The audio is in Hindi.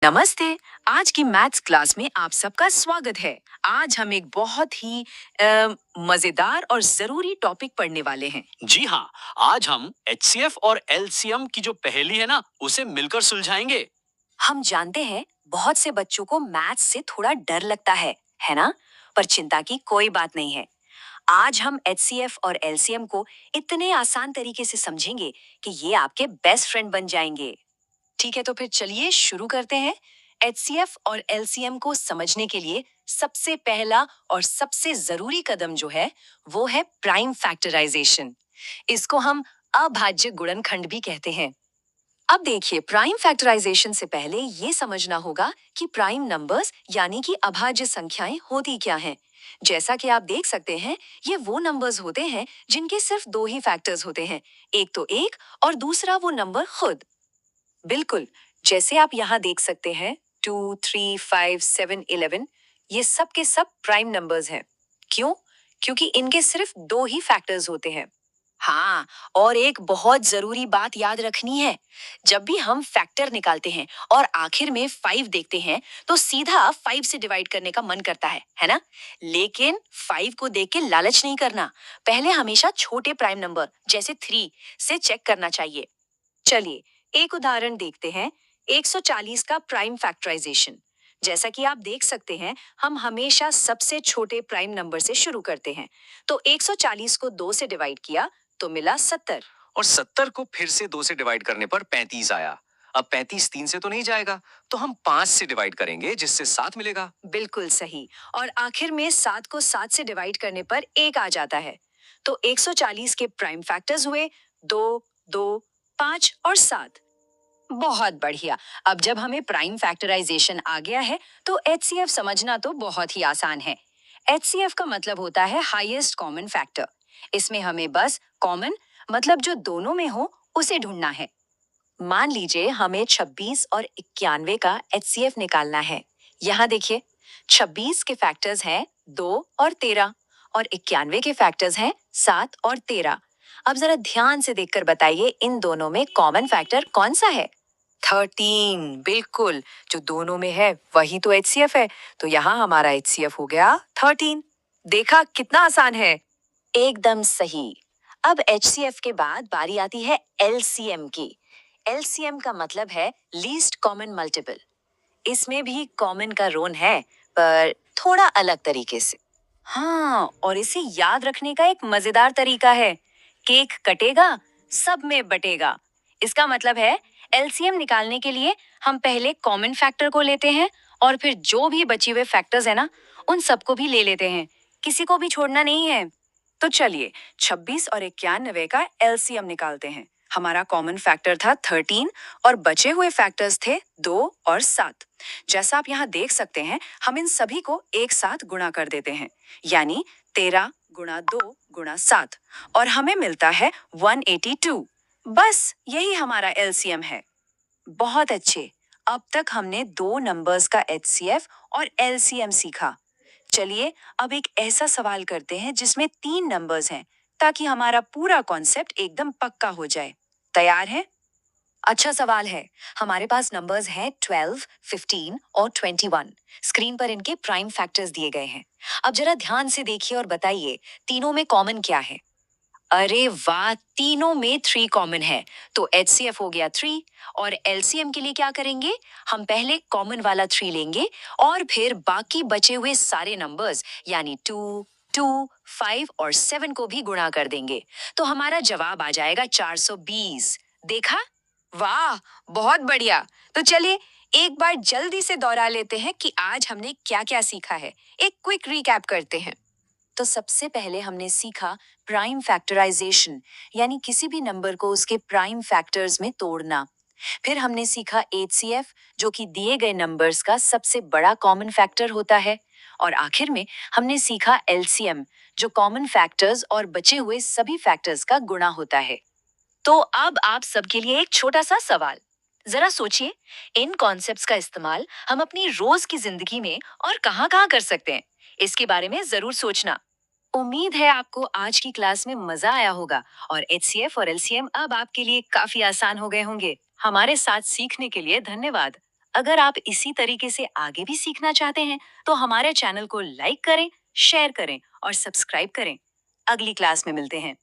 नमस्ते। आज की मैथ्स क्लास में आप सबका स्वागत है। आज हम एक बहुत ही मजेदार और जरूरी टॉपिक पढ़ने वाले हैं। जी हाँ, आज हम एचसीएफ और एलसीएम की जो पहेली है ना, उसे मिलकर सुलझाएंगे। हम जानते हैं बहुत से बच्चों को मैथ्स से थोड़ा डर लगता है ना? पर चिंता की कोई बात नहीं है। आज हम एचसीएफ और एलसीएम को इतने आसान तरीके से समझेंगे कि ये आपके बेस्ट फ्रेंड बन जाएंगे। ठीक है, तो फिर चलिए शुरू करते हैं। एचसीएफ और एलसीएम को समझने के लिए सबसे पहला और सबसे जरूरी कदम जो है वो है प्राइम फैक्टराइजेशन। इसको हम अभाज्य गुणनखंड भी कहते हैं। अब देखिए, प्राइम फैक्टराइजेशन से पहले ये समझना होगा कि प्राइम नंबर्स यानी कि अभाज्य संख्याएं होती क्या हैं। जैसा कि आप देख सकते हैं, ये वो नंबर्स होते हैं जिनके सिर्फ दो ही फैक्टर्स होते हैं, एक तो एक और दूसरा वो नंबर खुद। बिल्कुल, जैसे आप यहाँ देख सकते हैं 2, 3, 5, 7, 11, ये सब के सब प्राइम नंबर्स हैं। क्यों? क्योंकि इनके सिर्फ दो ही फैक्टर्स होते हैं। हाँ, और एक बहुत जरूरी बात याद रखनी है। जब भी हम फैक्टर निकालते हैं और आखिर में 5 देखते हैं तो सीधा 5 से डिवाइड करने का मन करता है ना? लेकिन 5 को देख के लालच नहीं करना। पहले हमेशा छोटे प्राइम नंबर जैसे 3 से चेक करना चाहिए। चलिए एक उदाहरण देखते हैं, 140 का प्राइम फैक्टराइजेशन। जैसा कि आप देख सकते हैं, हम हमेशा सबसे छोटे प्राइम नंबर से शुरू करते हैं। तो 140 को 2 से डिवाइड किया तो मिला 70। और 70 को फिर से 2 से डिवाइड करने पर 35 आया। अब 35 3 से तो नहीं जाएगा, तो हम 5 से डिवाइड करेंगे जिससे 7 मिलेगा। बिल्कुल सही। और आखिर में 7 को 7 से डिवाइड करने पर 1 आ जाता है। तो 140 के प्राइम फैक्टर्स हुए 2, 2, 5 और 7। बहुत बढ़िया। अब जब हमें प्राइम फैक्टराइजेशन आ गया है तो एचसीएफ समझना तो बहुत ही आसान है। एचसीएफ का मतलब होता है हाईएस्ट कॉमन फैक्टर। इसमें हमें बस कॉमन मतलब जो दोनों में हो उसे ढूंढना है। मान लीजिए हमें 26 और 91 का एचसीएफ निकालना है। यहाँ देखिए, 26 के फैक्टर्स हैं 2 और 13 और 91 के फैक्टर्स हैं 7 और 13। अब जरा ध्यान से देखकर बताइए, इन दोनों में कॉमन फैक्टर कौन सा है? 13। बिल्कुल, जो दोनों में है वही तो एचसीएफ है। तो यहाँ हमारा एचसीएफ हो गया 13। देखा कितना आसान है। एकदम सही। अब एचसीएफ के बाद बारी आती है एलसीएम की। एलसीएम का मतलब है लीस्ट कॉमन मल्टीपल। इसमें भी कॉमन का रोल है, पर थोड़ा अलग तरीके से। हाँ, और इसे याद रखने का एक मजेदार तरीका है। केक कटेगा, सब में बटेगा। इसका मतलब है एलसीएम निकालने के लिए हम पहले कॉमन फैक्टर को लेते हैं और फिर जो भी बचे हुए फैक्टर्स है ना, उन सबको भी ले लेते हैं। किसी को भी छोड़ना नहीं है। तो चलिए 26 और 91 का एलसीएम निकालते हैं। हमारा कॉमन फैक्टर था 13 और बचे हुए फैक्टर्स थे 2 और 7। जैसा आप यहाँ देख सकते हैं, हम इन सभी को एक साथ गुणा कर देते हैं, यानी 13 गुणा 2 गुणा 7 और हमें मिलता है 182। बस यही हमारा एलसीएम है। बहुत अच्छे। अब तक हमने दो नंबर्स का एचसीएफ और एलसीएम सीखा। चलिए अब एक ऐसा सवाल करते हैं जिसमें 3 नंबर्स हैं, ताकि हमारा पूरा कॉन्सेप्ट एकदम पक्का हो जाए। तैयार हैं? अच्छा सवाल है। हमारे पास नंबर्स हैं 12, 15 और 21। स्क्रीन पर इनके प्राइम फैक्टर्स दिए गए हैं। अब जरा ध्यान से देखिए और बताइए, तीनों में कॉमन क्या है? अरे वाह, तीनों में 3 कॉमन है। तो एचसीएफ हो गया 3। और एलसीएम के लिए क्या करेंगे? हम पहले कॉमन वाला 3 लेंगे और फिर बाकी बचे हुए सारे नंबर्स यानी 2, 2, 5 और 7 को भी गुणा कर देंगे। तो हमारा जवाब आ जाएगा 420। देखा? वाह, बहुत बढ़िया। तो चलिए एक बार जल्दी से दोहरा लेते हैं कि आज हमने क्या क्या सीखा है। एक क्विक रिकैप करते हैं। तो सबसे पहले हमने सीखा प्राइम फैक्टराइजेशन, यानी किसी भी नंबर को उसके प्राइम फैक्टर्स में तोड़ना। फिर हमने सीखा एचसीएफ, जो कि दिए गए नंबर्स का सबसे बड़ा कॉमन फैक्टर होता है। और आखिर में हमने सीखा एलसीएम, जो कॉमन फैक्टर्स और बचे हुए सभी फैक्टर्स का गुणा होता है। तो अब आप सबके लिए एक छोटा सा सवाल। जरा सोचिए, इन कॉन्सेप्ट्स का इस्तेमाल हम अपनी रोज की जिंदगी में और कहाँ-कहाँ कर सकते हैं? इसके बारे में जरूर सोचना। उम्मीद है आपको आज की क्लास में मजा आया होगा और एचसीएफ और एलसीएम अब आपके लिए काफी आसान हो गए होंगे। हमारे साथ सीखने के लिए धन्यवाद। अगर आप इसी तरीके से आगे भी सीखना चाहते हैं तो हमारे चैनल को लाइक करें, शेयर करें और सब्सक्राइब करें। अगली क्लास में मिलते हैं।